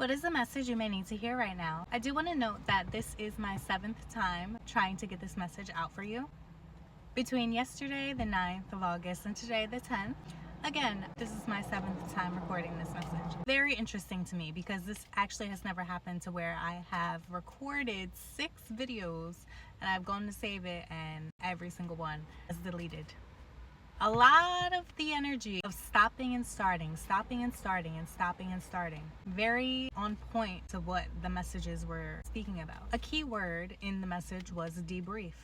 What is the message you may need to hear right now? I do want to note that this is my 7th time trying to get this message out for you. Between yesterday, the 9th of August, and today, the 10th, again, this is my 7th time recording this message. Very interesting to me because this actually has never happened to where I have recorded 6 videos and I've gone to save it and every single one is deleted. A lot of the energy of stopping and starting, stopping and starting, and stopping and starting. Very on point to what the messages were speaking about. A key word in the message was debrief.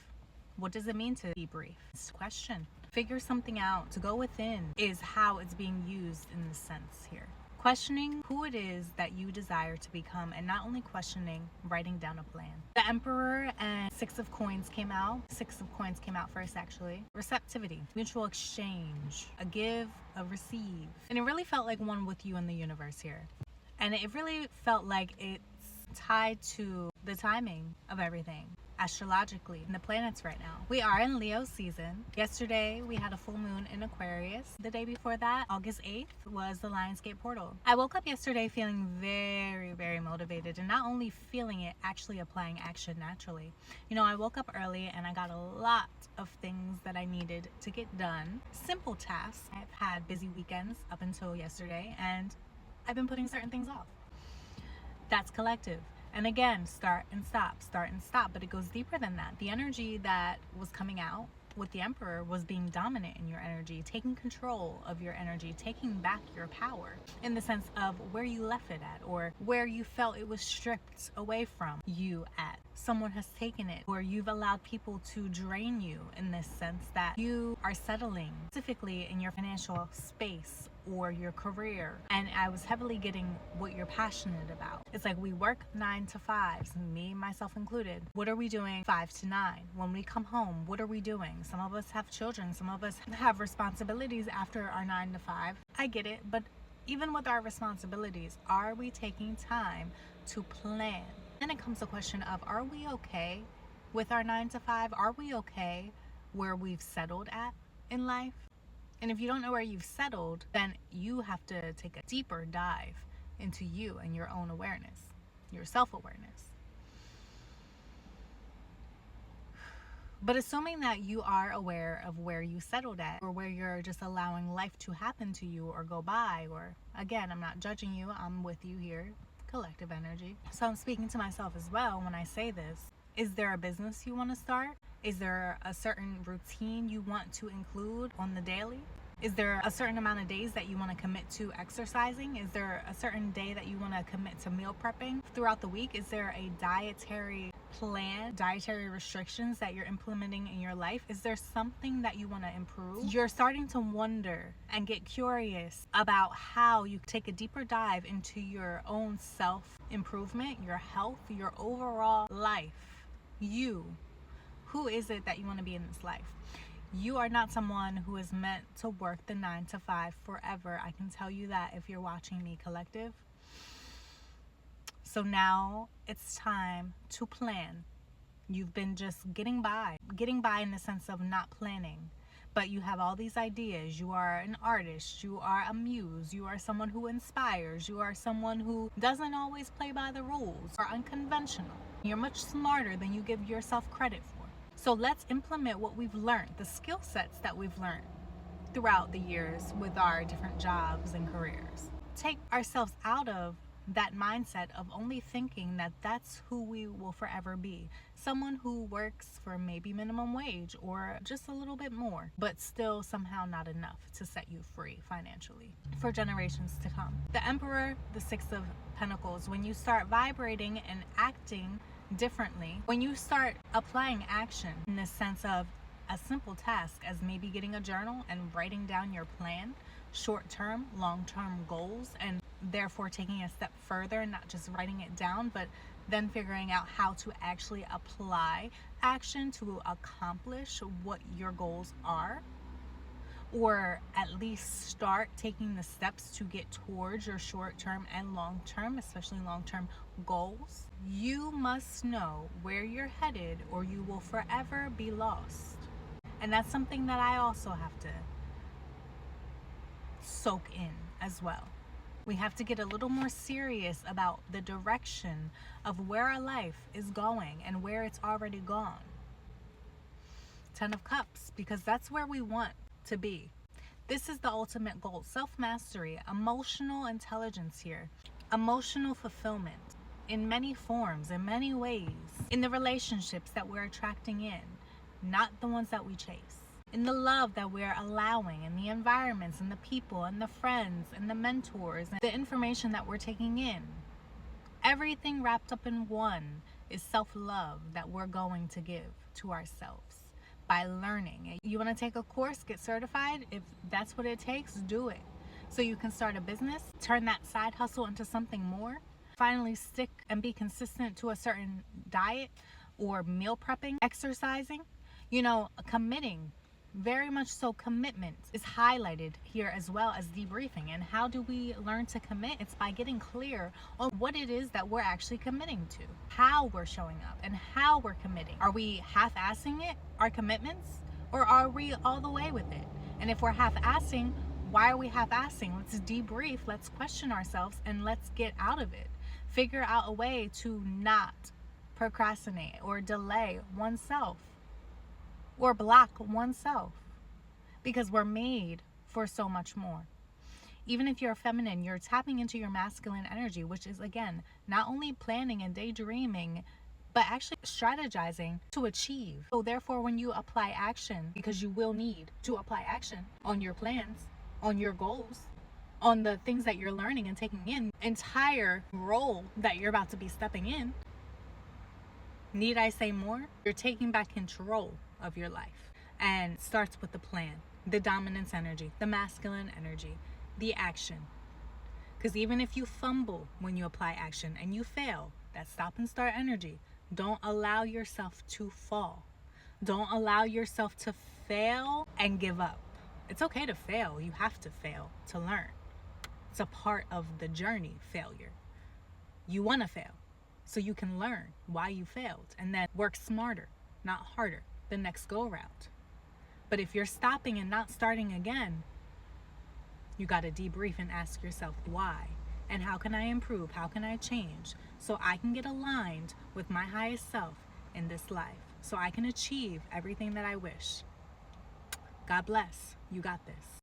What does it mean to debrief? It's a question. Figure something out. To go within is how it's being used in this sense here. Questioning who it is that you desire to become, and not only questioning, writing down a plan. The Emperor and 6 of Coins came out. 6 of Coins came out first, actually. Receptivity, mutual exchange, a give, a receive. And it really felt like one with you in the universe here. And it really felt like it's tied to the timing of everything. Astrologically, in the planets right now. We are in Leo season. Yesterday, we had a full moon in Aquarius. The day before that, August 8th, was the Lionsgate portal. I woke up yesterday feeling very, very motivated, and not only feeling it, actually applying action naturally. You know, I woke up early and I got a lot of things that I needed to get done. Simple tasks. I've had busy weekends up until yesterday, and I've been putting certain things off. That's collective. And again, start and stop, but it goes deeper than that. The energy that was coming out with the Emperor was being dominant in your energy, taking control of your energy, taking back your power in the sense of where you left it at, or where you felt it was stripped away from you at. Someone has taken it, or you've allowed people to drain you in this sense that you are settling, specifically in your financial space or your career. And I was heavily getting what you're passionate about. It's like we work 9 to 5s, me, myself included. What are we doing 5 to 9? When we come home, what are we doing? Some of us have children, some of us have responsibilities after our 9 to 5. I get it, but even with our responsibilities, are we taking time to plan? Then it comes the question of, are we okay with our 9 to 5? Are we okay where we've settled at in life? And if you don't know where you've settled, then you have to take a deeper dive into you and your own awareness, your self-awareness. But assuming that you are aware of where you settled at, or where you're just allowing life to happen to you or go by, or again, I'm not judging you, I'm with you here, collective energy. So I'm speaking to myself as well when I say this. Is there a business you want to start? Is there a certain routine you want to include on the daily? Is there a certain amount of days that you want to commit to exercising? Is there a certain day that you want to commit to meal prepping throughout the week? Is there a dietary plan, dietary restrictions that you're implementing in your life? Is there something that you want to improve? You're starting to wonder and get curious about how you take a deeper dive into your own self-improvement, your health, your overall life. You. Who is it that you want to be in this life? You are not someone who is meant to work the 9 to 5 forever. I can tell you that if you're watching me, collective. So now it's time to plan. You've been just getting by in the sense of not planning. But you have all these ideas. You are an artist. You are a muse. You are someone who inspires. You are someone who doesn't always play by the rules or unconventional. You're much smarter than you give yourself credit for. So let's implement what we've learned, the skill sets that we've learned throughout the years with our different jobs and careers. Take ourselves out of that mindset of only thinking that that's who we will forever be. Someone who works for maybe minimum wage or just a little bit more, but still somehow not enough to set you free financially for generations to come. The Emperor, the 6 of Pentacles, when you start vibrating and acting differently, when you start applying action in the sense of a simple task as maybe getting a journal and writing down your plan, short-term, long-term goals, and therefore taking a step further, not just writing it down, but then figuring out how to actually apply action to accomplish what your goals are, or at least start taking the steps to get towards your short-term and long-term, especially long-term goals. You must know where you're headed or you will forever be lost. And that's something that I also have to soak in as well. We have to get a little more serious about the direction of where our life is going and where it's already gone. 10 of Cups, because that's where we want to be. This is the ultimate goal. Self-mastery, emotional intelligence here, emotional fulfillment in many forms, in many ways, in the relationships that we're attracting in, not the ones that we chase, in the love that we're allowing, in the environments and the people and the friends and the mentors and the information that we're taking in. Everything wrapped up in one is self-love that we're going to give to ourselves by learning. You want to take a course, get certified? If that's what it takes, do it. So you can start a business, turn that side hustle into something more, finally stick and be consistent to a certain diet or meal prepping, exercising, committing. Very much so, commitment is highlighted here as well as debriefing. And how do we learn to commit? It's by getting clear on what it is that we're actually committing to, how we're showing up, and how we're committing. Are we half-assing it, our commitments, or are we all the way with it? And if we're half-assing, why are we half-assing? Let's debrief, let's question ourselves, and let's get out of it. Figure out a way to not procrastinate or delay oneself, or block oneself, because we're made for so much more. Even if you're feminine, you're tapping into your masculine energy, which is, again, not only planning and daydreaming, but actually strategizing to achieve. So therefore, when you apply action, because you will need to apply action on your plans, on your goals, on the things that you're learning and taking in, entire role that you're about to be stepping in, need I say more? You're taking back control of your life, and it starts with the plan, the dominance energy, the masculine energy, the action. Because even if you fumble when you apply action and you fail, that stop and start energy. Don't allow yourself to fall. Don't allow yourself to fail and give up. It's okay to fail. You have to fail to learn. It's a part of the journey, failure. You want to fail so you can learn why you failed and then work smarter, not harder, the next go round. But if you're stopping and not starting again, you got to debrief and ask yourself why, and how can I improve, how can I change, so I can get aligned with my highest self in this life, so I can achieve everything that I wish. God bless. You got this.